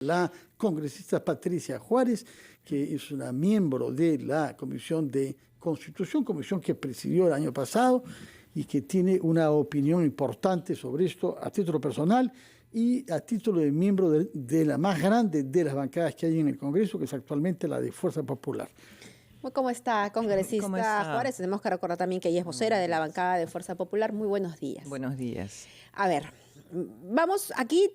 La congresista Patricia Juárez, que es una miembro de la Comisión de Constitución, comisión que presidió el año pasado y que tiene una opinión importante sobre esto a título personal y a título de miembro de la más grande de las bancadas que hay en el Congreso, que es actualmente la de Fuerza Popular. ¿Cómo está, congresista ¿Cómo está? Juárez? Tenemos que recordar también que ella es vocera de la bancada de Fuerza Popular. Muy buenos días. Buenos días. A ver, vamos aquí,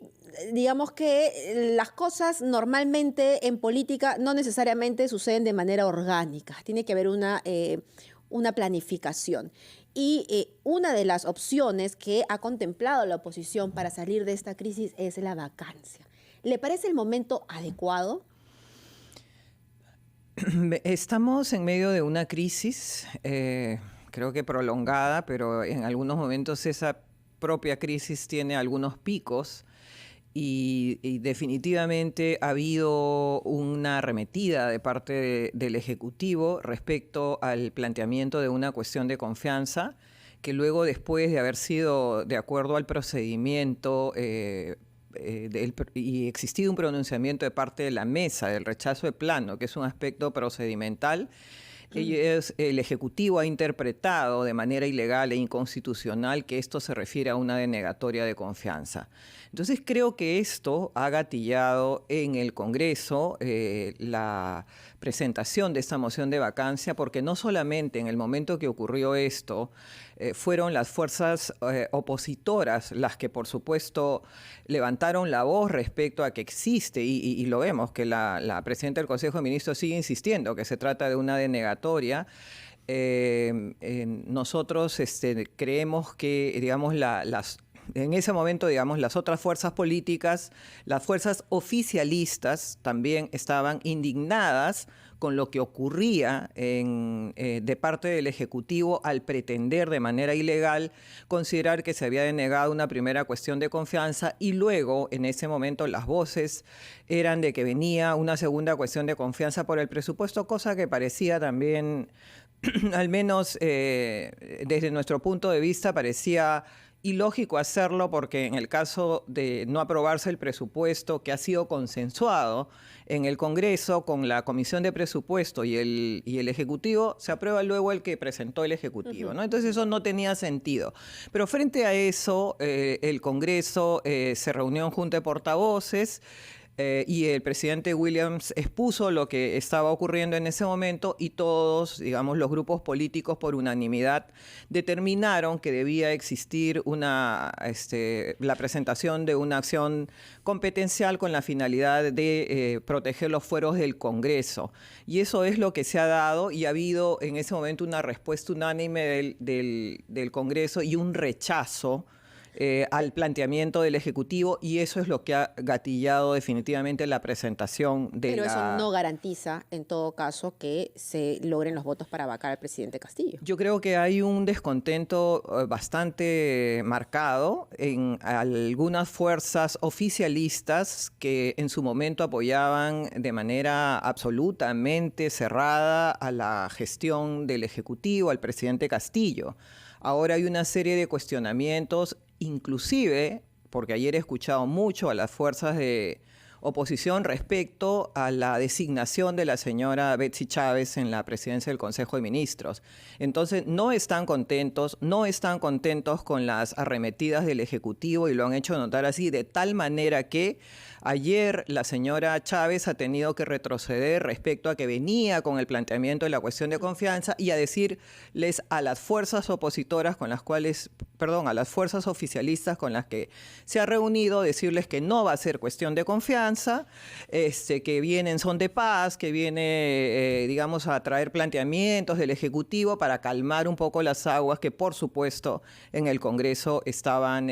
digamos que las cosas normalmente en política no necesariamente suceden de manera orgánica. Tiene que haber una planificación. Y una de las opciones que ha contemplado la oposición para salir de esta crisis es la vacancia. ¿Le parece el momento adecuado? Estamos en medio de una crisis, creo que prolongada, pero en algunos momentos esa propia crisis tiene algunos picos y definitivamente ha habido una arremetida de parte del Ejecutivo respecto al planteamiento de una cuestión de confianza que luego, después de haber sido de acuerdo al procedimiento y existido un pronunciamiento de parte de la mesa del rechazo de plano, que es un aspecto procedimental, el Ejecutivo ha interpretado de manera ilegal e inconstitucional que esto se refiere a una denegatoria de confianza. Entonces creo que esto ha gatillado en el Congreso la presentación de esta moción de vacancia, porque no solamente en el momento que ocurrió esto fueron las fuerzas opositoras las que, por supuesto, levantaron la voz respecto a que existe, y lo vemos, que la presidenta del Consejo de Ministros sigue insistiendo que se trata de una denegatoria. Nosotros creemos que, digamos, en ese momento, digamos, las otras fuerzas políticas, las fuerzas oficialistas también estaban indignadas con lo que ocurría de parte del Ejecutivo al pretender de manera ilegal considerar que se había denegado una primera cuestión de confianza, y luego en ese momento las voces eran de que venía una segunda cuestión de confianza por el presupuesto, cosa que parecía también, al menos desde nuestro punto de vista, parecía ilógico hacerlo, porque en el caso de no aprobarse el presupuesto que ha sido consensuado en el Congreso con la Comisión de Presupuesto y el Ejecutivo, se aprueba luego el que presentó el Ejecutivo, ¿no? Entonces eso no tenía sentido. Pero frente a eso, el Congreso se reunió en Junta de Portavoces, y el presidente Williams expuso lo que estaba ocurriendo en ese momento, y todos, digamos, los grupos políticos por unanimidad determinaron que debía existir la presentación de una acción competencial con la finalidad de proteger los fueros del Congreso. Y eso es lo que se ha dado, y ha habido en ese momento una respuesta unánime del Congreso y un rechazo al planteamiento del Ejecutivo, y eso es lo que ha gatillado definitivamente la presentación de Pero eso no garantiza, en todo caso, que se logren los votos para vacar al presidente Castillo. Yo creo que hay un descontento bastante marcado en algunas fuerzas oficialistas que en su momento apoyaban de manera absolutamente cerrada a la gestión del Ejecutivo, al presidente Castillo. Ahora hay una serie de cuestionamientos, inclusive, porque ayer he escuchado mucho a las fuerzas de oposición respecto a la designación de la señora Betsy Chávez en la presidencia del Consejo de Ministros. Entonces no están contentos con las arremetidas del Ejecutivo, y lo han hecho notar así, de tal manera que ayer la señora Chávez ha tenido que retroceder respecto a que venía con el planteamiento de la cuestión de confianza, y a decirles a las fuerzas opositoras a las fuerzas oficialistas con las que se ha reunido, decirles que no va a ser cuestión de confianza, que vienen son de paz, que viene, digamos, a traer planteamientos del Ejecutivo para calmar un poco las aguas que, por supuesto, en el Congreso estaban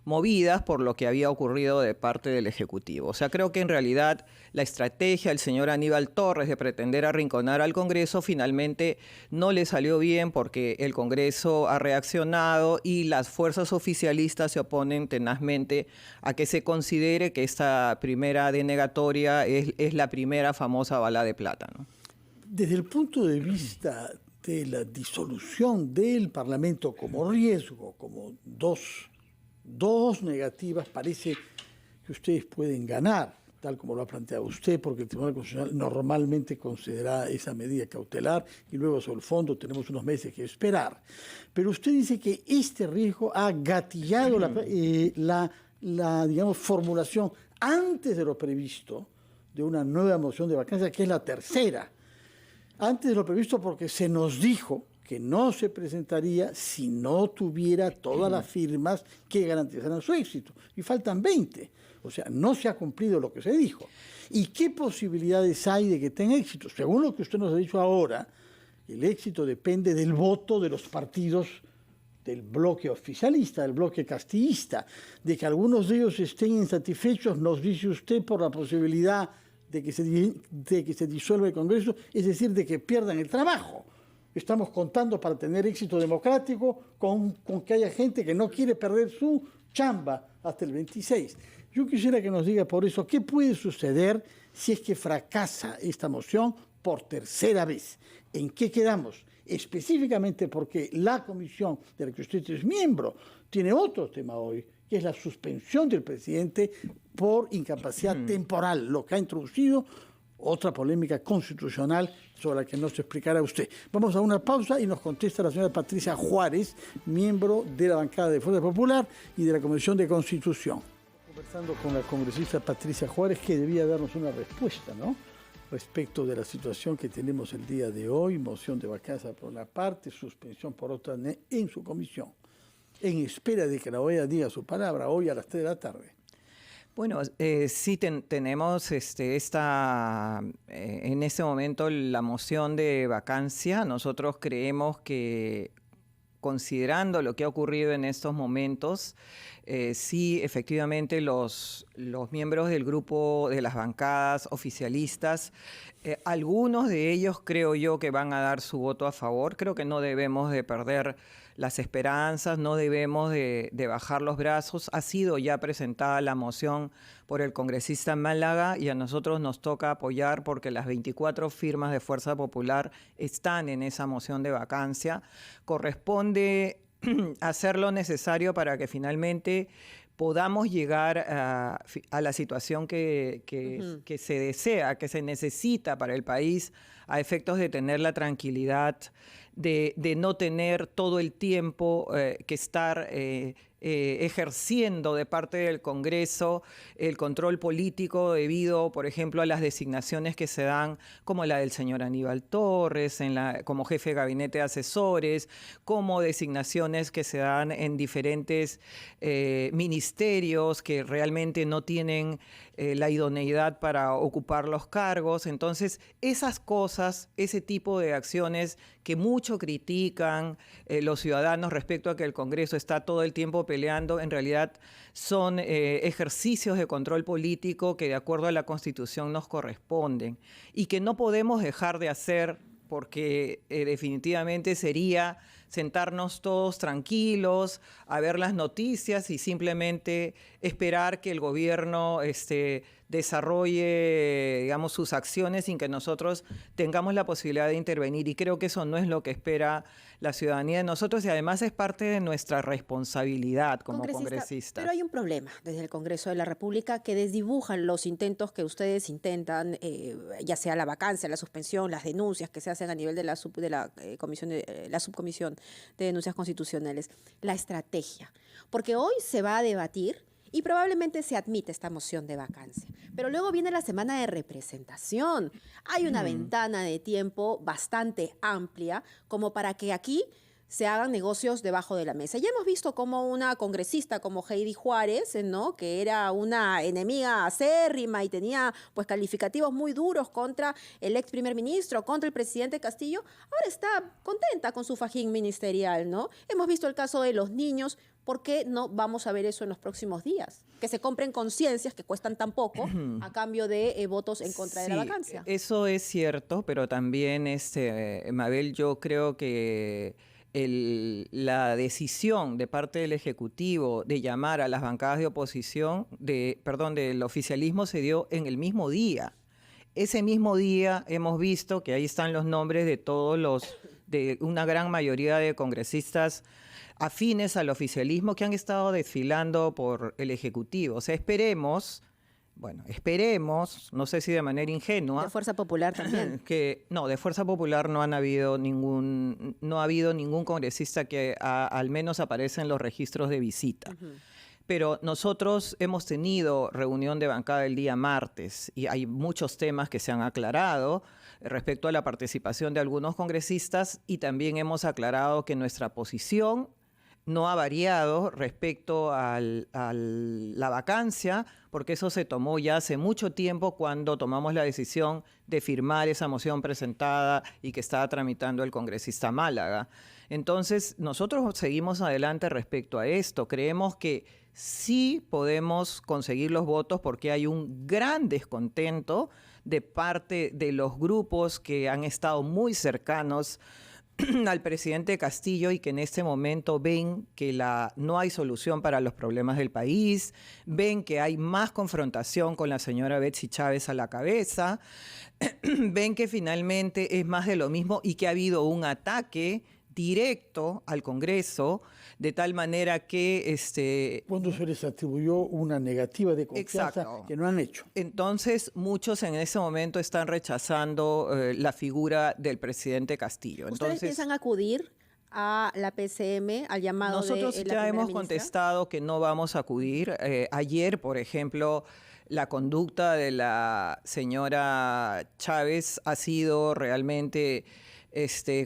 movidas por lo que había ocurrido de parte del Ejecutivo. O sea, creo que en realidad la estrategia del señor Aníbal Torres de pretender arrinconar al Congreso finalmente no le salió bien, porque el Congreso ha reaccionado y las fuerzas oficialistas se oponen tenazmente a que se considere que esta primera denegatoria es la primera famosa bala de plata, ¿no? Desde el punto de vista de la disolución del Parlamento como riesgo, como dos negativas, parece que ustedes pueden ganar. tal como lo ha planteado usted, porque el Tribunal Constitucional normalmente considera esa medida cautelar y luego sobre el fondo tenemos unos meses que esperar. Pero usted dice que este riesgo ha gatillado la digamos, formulación antes de lo previsto de una nueva moción de vacancia, que es la tercera. Antes de lo previsto porque se nos dijo que no se presentaría si no tuviera todas las firmas que garantizaran su éxito. Y faltan 20. O sea, no se ha cumplido lo que se dijo. ¿Y qué posibilidades hay de que tenga éxito? Según lo que usted nos ha dicho ahora, el éxito depende del voto de los partidos del bloque oficialista, del bloque castillista. De que algunos de ellos estén insatisfechos, nos dice usted, por la posibilidad de que se disuelva el Congreso, es decir, de que pierdan el trabajo. Estamos contando para tener éxito democrático con que haya gente que no quiere perder su chamba hasta el 26. Yo quisiera que nos diga por eso qué puede suceder si es que fracasa esta moción por tercera vez. ¿En qué quedamos? Específicamente porque la comisión de la que usted es miembro tiene otro tema hoy, que es la suspensión del presidente por incapacidad temporal, lo que ha introducido otra polémica constitucional sobre la que nos explicará usted. Vamos a una pausa y nos contesta la señora Patricia Juárez, miembro de la bancada de Fuerza Popular y de la Comisión de Constitución. Conversando con la congresista Patricia Juárez, que debía darnos una respuesta, ¿no?, respecto de la situación que tenemos el día de hoy, moción de vacancia por una parte, suspensión por otra en su comisión, en espera de que la OEA diga su palabra hoy a las 3 de la tarde. Bueno, sí tenemos en este momento la moción de vacancia. Nosotros creemos que, considerando lo que ha ocurrido en estos momentos, sí, efectivamente, los miembros del grupo de las bancadas oficialistas, algunos de ellos creo yo que van a dar su voto a favor. Creo que no debemos de perder las esperanzas, no debemos de bajar los brazos. Ha sido ya presentada la moción por el congresista Málaga y a nosotros nos toca apoyar porque las 24 firmas de Fuerza Popular están en esa moción de vacancia. Corresponde hacer lo necesario para que finalmente podamos llegar a la situación que se desea, que se necesita para el país, a efectos de tener la tranquilidad, de no tener todo el tiempo que estar ejerciendo de parte del Congreso el control político debido, por ejemplo, a las designaciones que se dan, como la del señor Aníbal Torres, como jefe de gabinete de asesores, como designaciones que se dan en diferentes ministerios que realmente no tienen la idoneidad para ocupar los cargos. Entonces, esas cosas, ese tipo de acciones que mucho critican los ciudadanos respecto a que el Congreso está todo el tiempo peleando, en realidad son ejercicios de control político que de acuerdo a la Constitución nos corresponden y que no podemos dejar de hacer porque definitivamente sería sentarnos todos tranquilos a ver las noticias y simplemente esperar que el gobierno desarrolle, digamos, sus acciones sin que nosotros tengamos la posibilidad de intervenir. Y creo que eso no es lo que espera la ciudadanía de nosotros y además es parte de nuestra responsabilidad como congresistas. Pero hay un problema desde el Congreso de la República que desdibujan los intentos que ustedes intentan, ya sea la vacancia, la suspensión, las denuncias que se hacen a nivel de la subcomisión de denuncias constitucionales, la estrategia. Porque hoy se va a debatir y probablemente se admite esta moción de vacancia. Pero luego viene la semana de representación. Hay una ventana de tiempo bastante amplia como para que aquí se hagan negocios debajo de la mesa. Ya hemos visto cómo una congresista como Heidi Juárez, ¿no?, que era una enemiga acérrima y tenía pues calificativos muy duros contra el ex primer ministro, contra el presidente Castillo, ahora está contenta con su fajín ministerial, ¿no? Hemos visto el caso de los niños. ¿Por qué no vamos a ver eso en los próximos días? Que se compren conciencias que cuestan tan poco a cambio de votos en contra de la vacancia. Eso es cierto, pero también, Mabel, yo creo que la decisión de parte del Ejecutivo de llamar a las bancadas de oposición, del oficialismo, se dio en el mismo día. Ese mismo día hemos visto que ahí están los nombres de una gran mayoría de congresistas afines al oficialismo que han estado desfilando por el Ejecutivo. O sea, esperemos, bueno, esperemos, no sé si de manera ingenua. De Fuerza Popular también. Que no, de Fuerza Popular no ha habido ningún congresista que al menos aparece en los registros de visita. Pero nosotros hemos tenido reunión de bancada el día martes y hay muchos temas que se han aclarado respecto a la participación de algunos congresistas y también hemos aclarado que nuestra posición no ha variado respecto a la vacancia, porque eso se tomó ya hace mucho tiempo cuando tomamos la decisión de firmar esa moción presentada y que estaba tramitando el congresista Málaga. Entonces, nosotros seguimos adelante respecto a esto. Creemos que sí podemos conseguir los votos porque hay un gran descontento de parte de los grupos que han estado muy cercanos al presidente Castillo y que en este momento ven que no hay solución para los problemas del país, ven que hay más confrontación con la señora Betsy Chávez a la cabeza, ven que finalmente es más de lo mismo y que ha habido un ataque directo al Congreso, de tal manera que... Cuando se les atribuyó una negativa de confianza. Exacto. Que no han hecho. Entonces, muchos en ese momento están rechazando la figura del presidente Castillo. ¿Ustedes piensan acudir a la PCM, al llamado de la Nosotros ya hemos ministra? contestado que no vamos a acudir. Ayer, por ejemplo, la conducta de la señora Chávez ha sido realmente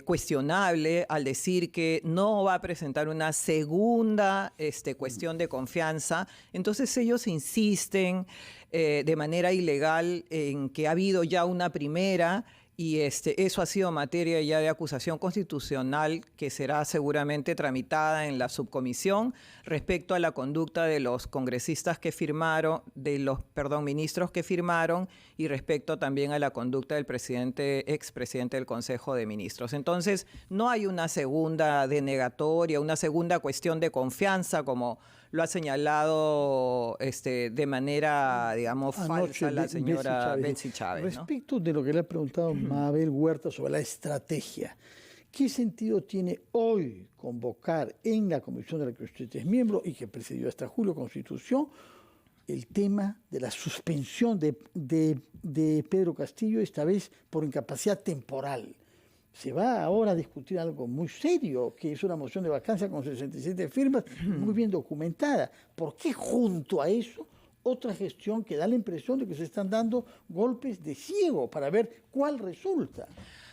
cuestionable al decir que no va a presentar una segunda cuestión de confianza. Entonces ellos insisten de manera ilegal en que ha habido ya una primera y eso ha sido materia ya de acusación constitucional que será seguramente tramitada en la subcomisión respecto a la conducta de los congresistas que firmaron, ministros que firmaron y respecto también a la conducta del expresidente del Consejo de Ministros. Entonces, no hay una segunda denegatoria, una segunda cuestión de confianza como lo ha señalado de manera, digamos, falsa la señora Betsy Chávez. Respecto de lo que le ha preguntado Mabel Huerta sobre la estrategia, ¿qué sentido tiene hoy convocar en la comisión de la que usted es miembro y que presidió hasta julio Constitución el tema de la suspensión de Pedro Castillo, esta vez por incapacidad temporal? Se va ahora a discutir algo muy serio, que es una moción de vacancia con 67 firmas, muy bien documentada. ¿Por qué junto a eso otra gestión que da la impresión de que se están dando golpes de ciego para ver cuál resulta?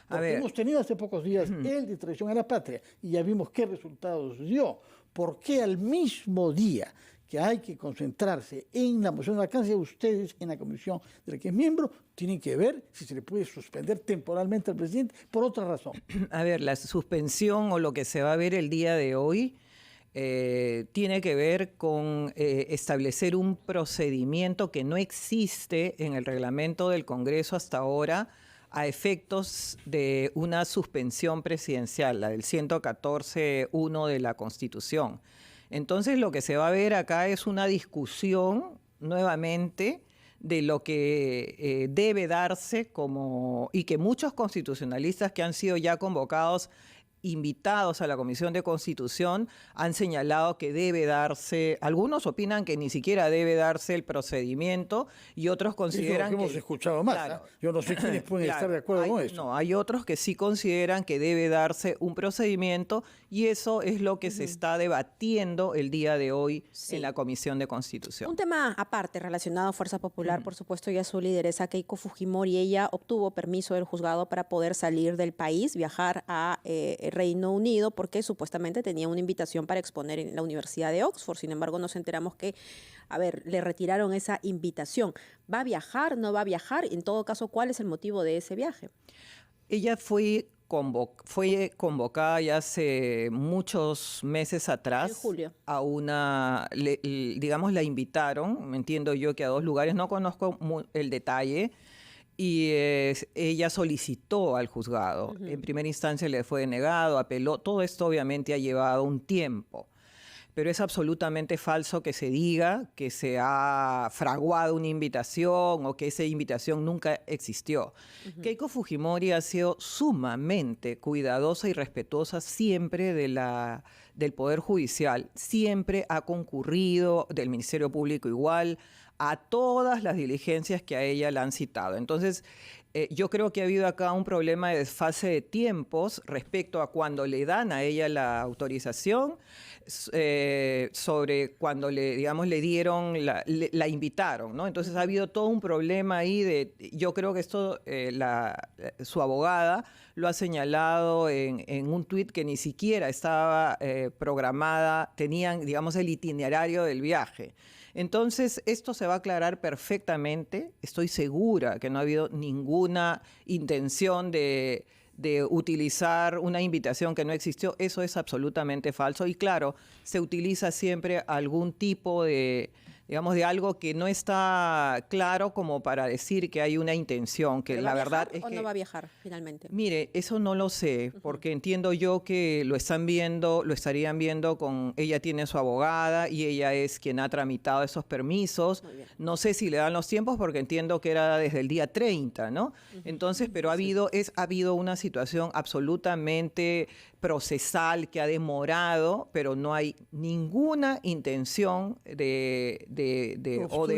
Porque hemos tenido hace pocos días el de traición a la patria y ya vimos qué resultados dio. ¿Por qué al mismo día que hay que concentrarse en la moción de vacancia, ustedes en la comisión de la que es miembro tienen que ver si se le puede suspender temporalmente al presidente por otra razón? A ver, la suspensión o lo que se va a ver el día de hoy tiene que ver con establecer un procedimiento que no existe en el reglamento del Congreso hasta ahora a efectos de una suspensión presidencial, la del 114.1 de la Constitución. Entonces, lo que se va a ver acá es una discusión nuevamente de lo que debe darse y que muchos constitucionalistas que han sido ya convocados, invitados a la Comisión de Constitución, han señalado que debe darse. Algunos opinan que ni siquiera debe darse el procedimiento y otros consideran que hemos escuchado más. Claro, yo no sé quiénes pueden estar de acuerdo con eso. No, hay otros que sí consideran que debe darse un procedimiento y eso es lo que se está debatiendo el día de hoy en la Comisión de Constitución. Un tema aparte relacionado a Fuerza Popular, por supuesto, y a su lideresa Keiko Fujimori. Ella obtuvo permiso del juzgado para poder salir del país, viajar a Reino Unido, porque supuestamente tenía una invitación para exponer en la Universidad de Oxford. Sin embargo, nos enteramos que, le retiraron esa invitación. ¿Va a viajar? ¿No va a viajar? En todo caso, ¿cuál es el motivo de ese viaje? Ella fue convocada ya hace muchos meses atrás. En julio. A la invitaron, entiendo yo que a 2 lugares, no conozco el detalle, y ella solicitó al juzgado. En primera instancia le fue denegado, apeló. Todo esto obviamente ha llevado un tiempo. Pero es absolutamente falso que se diga que se ha fraguado una invitación o que esa invitación nunca existió. Keiko Fujimori ha sido sumamente cuidadosa y respetuosa siempre del Poder Judicial. Siempre ha concurrido, del Ministerio Público igual, a todas las diligencias que a ella la han citado. Entonces, yo creo que ha habido acá un problema de desfase de tiempos respecto a cuando le dan a ella la autorización, sobre cuando le dieron, la invitaron, ¿no? Entonces ha habido todo un problema ahí yo creo que esto, su abogada lo ha señalado en un tuit que ni siquiera estaba programada, tenían, digamos, el itinerario del viaje. Entonces, esto se va a aclarar perfectamente. Estoy segura que no ha habido ninguna intención de utilizar una invitación que no existió. Eso es absolutamente falso. Y claro, se utiliza siempre algún tipo de, digamos, de algo que no está claro como para decir que hay una intención, que la verdad es que... ¿O no va a viajar finalmente? Mire, eso no lo sé, porque entiendo yo que lo estarían viendo ella tiene su abogada y ella es quien ha tramitado esos permisos. No sé si le dan los tiempos porque entiendo que era desde el día 30, ¿no? Entonces, pero ha habido una situación absolutamente procesal que ha demorado, pero no hay ninguna intención de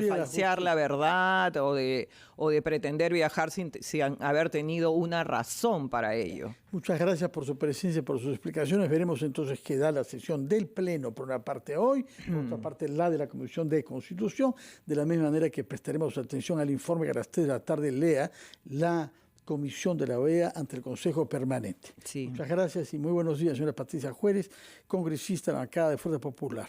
falsear la verdad o de pretender viajar sin haber tenido una razón para ello. Muchas gracias por su presencia y por sus explicaciones. Veremos entonces qué da la sesión del Pleno, por una parte hoy, por otra parte la de la Comisión de Constitución, de la misma manera que prestaremos atención al informe que a las 3 de la tarde lea la Comisión de la OEA ante el Consejo Permanente. Sí. Muchas gracias y muy buenos días, señora Patricia Juárez, congresista de la bancada de Fuerza Popular.